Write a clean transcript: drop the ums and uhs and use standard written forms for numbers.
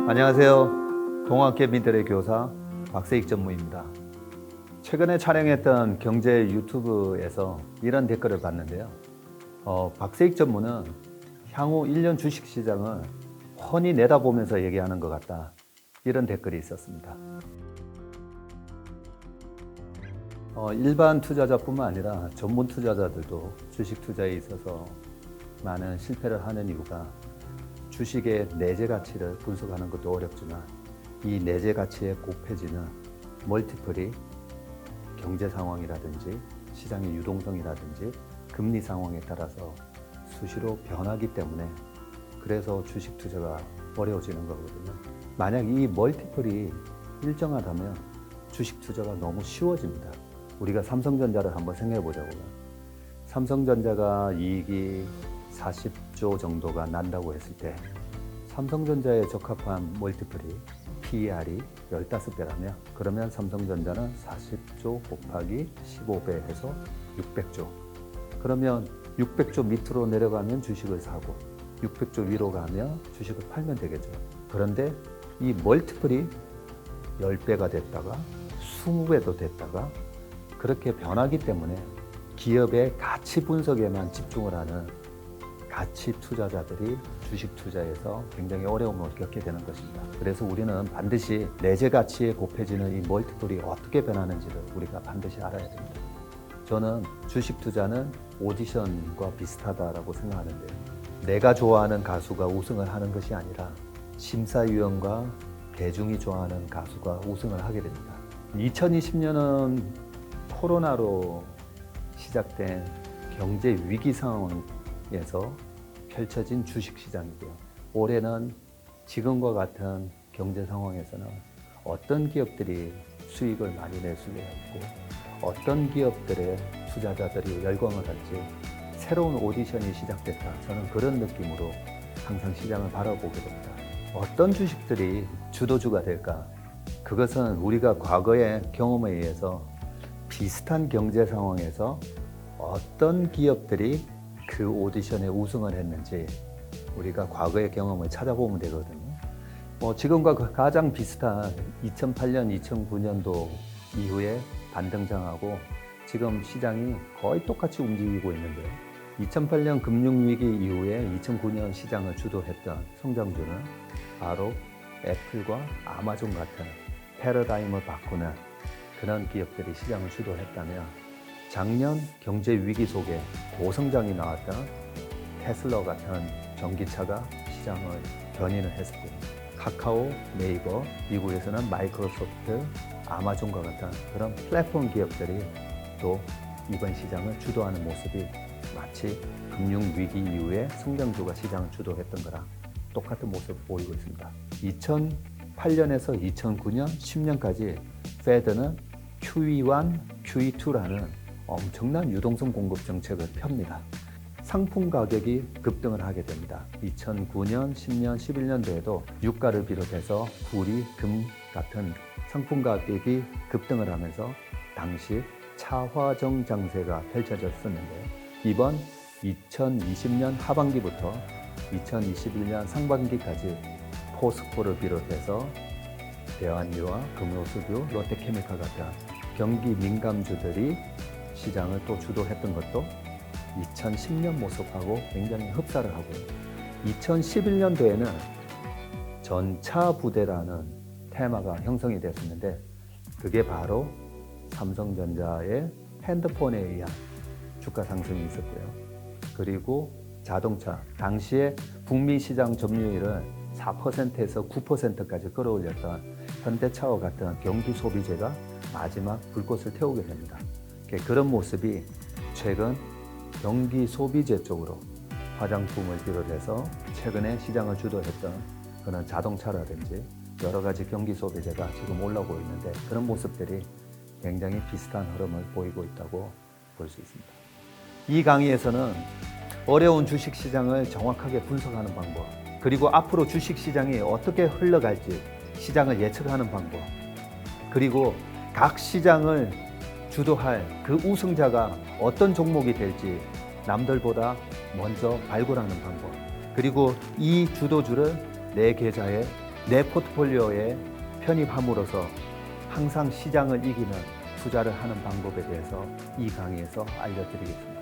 안녕하세요. 동학계 미들의 교사 박세익 전무입니다. 최근에 촬영했던 경제 유튜브에서 이런 댓글을 봤는데요. 박세익 전무는 향후 1년 주식시장을 훤히 내다보면서 얘기하는 것 같다. 이런 댓글이 있었습니다. 일반 투자자뿐만 아니라 전문 투자자들도 주식 투자에 있어서 많은 실패를 하는 이유가 주식의 내재 가치를 분석하는 것도 어렵지만 이 내재 가치에 곱해지는 멀티플이 경제 상황이라든지 시장의 유동성이라든지 금리 상황에 따라서 수시로 변하기 때문에 그래서 주식 투자가 어려워지는 거거든요. 만약 이 멀티플이 일정하다면 주식 투자가 너무 쉬워집니다. 우리가 삼성전자를 한번 생각해 보자고요. 삼성전자가 이익이 40조 정도가 난다고 했을 때 삼성전자에 적합한 멀티플이 PER이 15배라면 그러면 삼성전자는 40조 곱하기 15배 해서 600조. 그러면 600조 밑으로 내려가면 주식을 사고 600조 위로 가면 주식을 팔면 되겠죠. 그런데 이 멀티플이 10배가 됐다가 20배도 됐다가 그렇게 변하기 때문에 기업의 가치 분석에만 집중을 하는 가치 투자자들이 주식 투자에서 굉장히 어려움을 겪게 되는 것입니다. 그래서 우리는 반드시 내재 가치에 곱해지는 이 멀티플이 어떻게 변하는지를 우리가 반드시 알아야 됩니다. 저는 주식 투자는 오디션과 비슷하다라고 생각하는데요. 내가 좋아하는 가수가 우승을 하는 것이 아니라 심사위원과 대중이 좋아하는 가수가 우승을 하게 됩니다. 2020년은 코로나로 시작된 경제 위기 상황에서 펼쳐진 주식시장이고요. 올해는 지금과 같은 경제 상황에서는 어떤 기업들이 수익을 많이 낼 수 있고 어떤 기업들의 투자자들이 열광을 할지 새로운 오디션이 시작됐다. 저는 그런 느낌으로 항상 시장을 바라보게 됩니다. 어떤 주식들이 주도주가 될까? 그것은 우리가 과거의 경험에 의해서 비슷한 경제 상황에서 어떤 기업들이 그 오디션에 우승을 했는지 우리가 과거의 경험을 찾아보면 되거든요. 지금과 가장 비슷한 2008년, 2009년도 이후에 반등장하고 지금 시장이 거의 똑같이 움직이고 있는데요. 2008년 금융위기 이후에 2009년 시장을 주도했던 성장주는 바로 애플과 아마존 같은 패러다임을 바꾸는 그런 기업들이 시장을 주도했다면 작년 경제 위기 속에 고성장이 나왔던 테슬라 같은 전기차가 시장을 견인을 했었고요. 카카오, 네이버, 미국에서는 마이크로소프트, 아마존과 같은 그런 플랫폼 기업들이 또 이번 시장을 주도하는 모습이 마치 금융위기 이후에 성장주가 시장을 주도했던 거랑 똑같은 모습을 보이고 있습니다. 2008년에서 2009년, 10년까지 페드는 QE1, QE2라는 엄청난 유동성 공급 정책을 펴니다. 상품 가격이 급등을 하게 됩니다. 2009년, 10년, 11년도에도 유가를 비롯해서 구리, 금 같은 상품 가격이 급등을 하면서 당시 차화정 장세가 펼쳐졌었는데 이번 2020년 하반기부터 2021년 상반기까지 포스코를 비롯해서 대한유와 금호수교, 롯데케미칼 같은 경기 민감주들이 시장을 또 주도했던 것도 2010년 모습하고 굉장히 흡사를 하고요. 2011년도에는 전차 부대라는 테마가 형성이 됐었는데 그게 바로 삼성전자의 핸드폰에 의한 주가 상승이 있었고요. 그리고 자동차, 당시에 북미 시장 점유율을 4%에서 9%까지 끌어올렸던 현대차와 같은 경기 소비재가 마지막 불꽃을 태우게 됩니다. 그런 모습이 최근 경기 소비재 쪽으로 화장품을 비롯해서 최근에 시장을 주도했던 그런 자동차라든지 여러 가지 경기 소비재가 지금 올라오고 있는데 그런 모습들이 굉장히 비슷한 흐름을 보이고 있다고 볼 수 있습니다. 이 강의에서는 어려운 주식시장을 정확하게 분석하는 방법, 그리고 앞으로 주식시장이 어떻게 흘러갈지 시장을 예측하는 방법, 그리고 각 시장을 주도할 그 우승자가 어떤 종목이 될지 남들보다 먼저 발굴하는 방법, 그리고 이 주도주를 내 계좌에, 내 포트폴리오에 편입함으로써 항상 시장을 이기는 투자를 하는 방법에 대해서 이 강의에서 알려드리겠습니다.